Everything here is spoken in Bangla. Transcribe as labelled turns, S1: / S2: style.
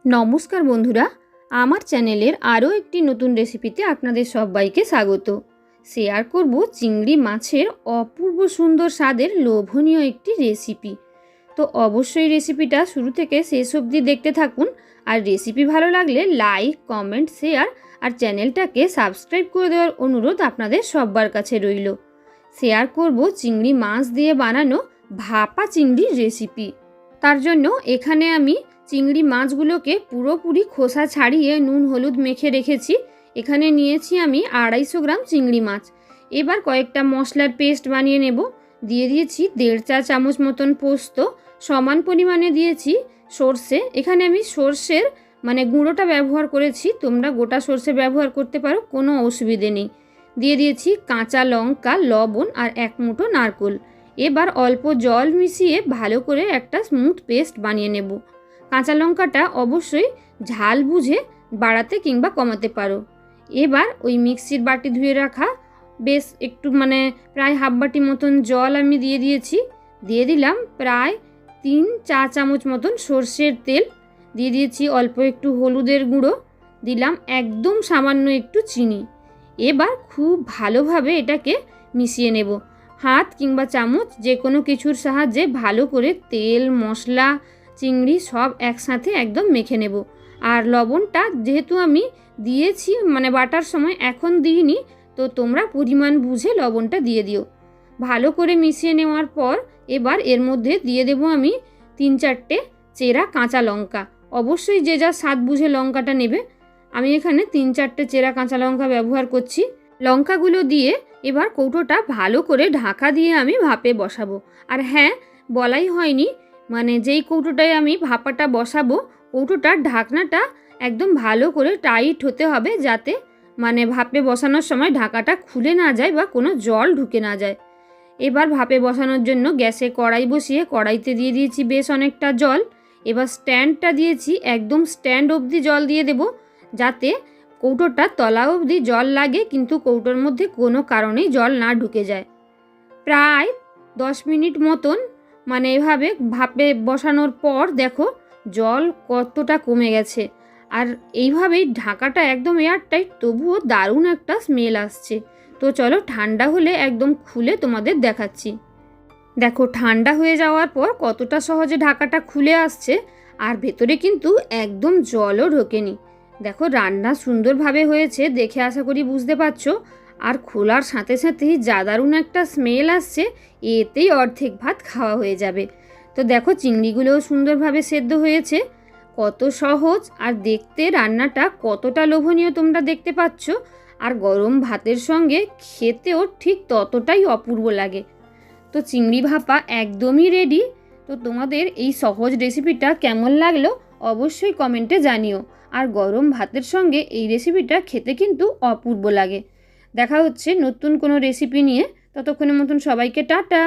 S1: নমস্কার বন্ধুরা, আমার চ্যানেলের আরও একটি নতুন রেসিপিতে আপনাদের সবাইকে স্বাগত। শেয়ার করব চিংড়ি মাছের অপূর্ব সুন্দর স্বাদের লোভনীয় একটি রেসিপি। তো অবশ্যই রেসিপিটা শুরু থেকে শেষ অবধি দেখতে থাকুন। আর রেসিপি ভালো লাগলে লাইক, কমেন্ট, শেয়ার আর চ্যানেলটাকে সাবস্ক্রাইব করে দেওয়ার অনুরোধ আপনাদের সবার কাছে রইল। শেয়ার করব চিংড়ি মাছ দিয়ে বানানো ভাপা চিংড়ির রেসিপি। তার জন্য এখানে আমি চিংড়ি মাছগুলোকে পুরোপুরি খোসা ছাড়িয়ে নুন হলুদ মেখে রেখেছি। এখানে নিয়েছি আমি 250 গ্রাম চিংড়ি মাছ। এবার কয়েকটা মশলার পেস্ট বানিয়ে নেব। দিয়ে দিয়েছি 1.5 চা চামচ মতন পোস্ত, সমান পরিমাণে দিয়েছি সর্ষে। এখানে আমি সর্ষের গুঁড়োটা ব্যবহার করেছি, তোমরা গোটা সর্ষে ব্যবহার করতে পারো, কোনো অসুবিধে নেই। দিয়ে দিয়েছি কাঁচা লঙ্কা, লবণ আর 1 মুঠো নারকেল। এবার অল্প জল মিশিয়ে ভালো করে একটা স্মুথ পেস্ট বানিয়ে নেব। কাঁচা লঙ্কাটা অবশ্যই ঝাল বুঝে বাড়াতে কিংবা কমাতে পারো। এবার ওই মিক্সির বাটি ধুয়ে রাখা বেশ একটু প্রায় হাফ বাটি মতন জল আমি দিয়ে দিয়েছি। দিয়ে দিলাম প্রায় 3 চা চামচ মতন সর্ষের তেল। দিয়ে দিয়েছি অল্প একটু হলুদের গুঁড়ো, দিলাম একদম সামান্য একটু চিনি। এবার খুব ভালোভাবে এটাকে মিশিয়ে নেব। হাত কিংবা চামচ যে কোনো কিছুর সাহায্যে ভালো করে তেল, মশলা, চিংড়ি সব একসাথে একদম মেখে নেব। আর লবণটা যেহেতু আমি দিয়েছি বাটার সময়, এখন দিইনি, তো তোমরা পরিমাণ বুঝে লবণটা দিয়ে দিও। ভালো করে মিশিয়ে নেওয়ার পর এবার এর মধ্যে দিয়ে দেব আমি 3-4টে চেরা কাঁচা লঙ্কা। অবশ্যই যে যা স্বাদ বুঝে লঙ্কাটা নেবে। আমি এখানে 3-4টে চেরা কাঁচা লঙ্কা ব্যবহার করছি। লঙ্কাগুলো দিয়ে এবার কৌটোটা ভালো করে ঢাকা দিয়ে আমি ভাপে বসাবো। আর হ্যাঁ, বলাই হয়নি, যেই কৌটোটায় আমি ভাপাটা বসাবো, কৌটোটার ঢাকনাটা একদম ভালো করে টাইট হতে হবে, যাতে ভাপে বসানোর সময় ঢাকাটা খুলে না যায় বা কোনো জল ঢুকে না যায়। এবার ভাপে বসানোর জন্য গ্যাসে কড়াই বসিয়ে কড়াইতে দিয়ে দিয়েছি বেশ অনেকটা জল। এবার স্ট্যান্ডটা দিয়েছি, একদম স্ট্যান্ড অবধি জল দিয়ে দেব, যাতে কৌটোটা তলা অবধি জল লাগে কিন্তু কৌটোর মধ্যে কোনো কারণেই জল না ঢুকে যায়। প্রায় 10 মিনিট মতন এভাবে ভাপে বসানোর পর দেখো জল কতটা কমে গেছে। আর এইভাবেই ঢাকাটা একদম এয়ারটাইট, তবুও দারুণ একটা স্মেল আসছে। তো চলো ঠান্ডা হলে একদম খুলে তোমাদের দেখাচ্ছি। দেখো ঠান্ডা হয়ে যাওয়ার পর কতটা সহজে ঢাকাটা খুলে আসছে, আর ভেতরে কিন্তু একদম জলও ঢোকেনি। দেখো রান্না সুন্দরভাবে হয়েছে, দেখে আশা করি বুঝতে পারছো। আর খোলার সাথে সাথেই যা দারুণ একটা স্মেল আসছে, এতেই অর্ধেক ভাত খাওয়া হয়ে যাবে। তো দেখো চিংড়িগুলোও সুন্দরভাবে সেদ্ধ হয়েছে। কত সহজ, আর দেখতে রান্নাটা কতটা লোভনীয় তোমরা দেখতে পাচ্ছ। আর গরম ভাতের সঙ্গে খেতেও ঠিক ততটাই অপূর্ব লাগে। তো চিংড়ি ভাপা একদমই রেডি। তো তোমাদের এই সহজ রেসিপিটা কেমন লাগলো অবশ্যই কমেন্টে জানিও। আর গরম ভাতের সঙ্গে এই রেসিপিটা খেতে কিন্তু অপূর্ব লাগে। দেখা হচ্ছে নতুন কোনো রেসিপি নিয়ে, ততক্ষণের মতন সবাইকে টাটা।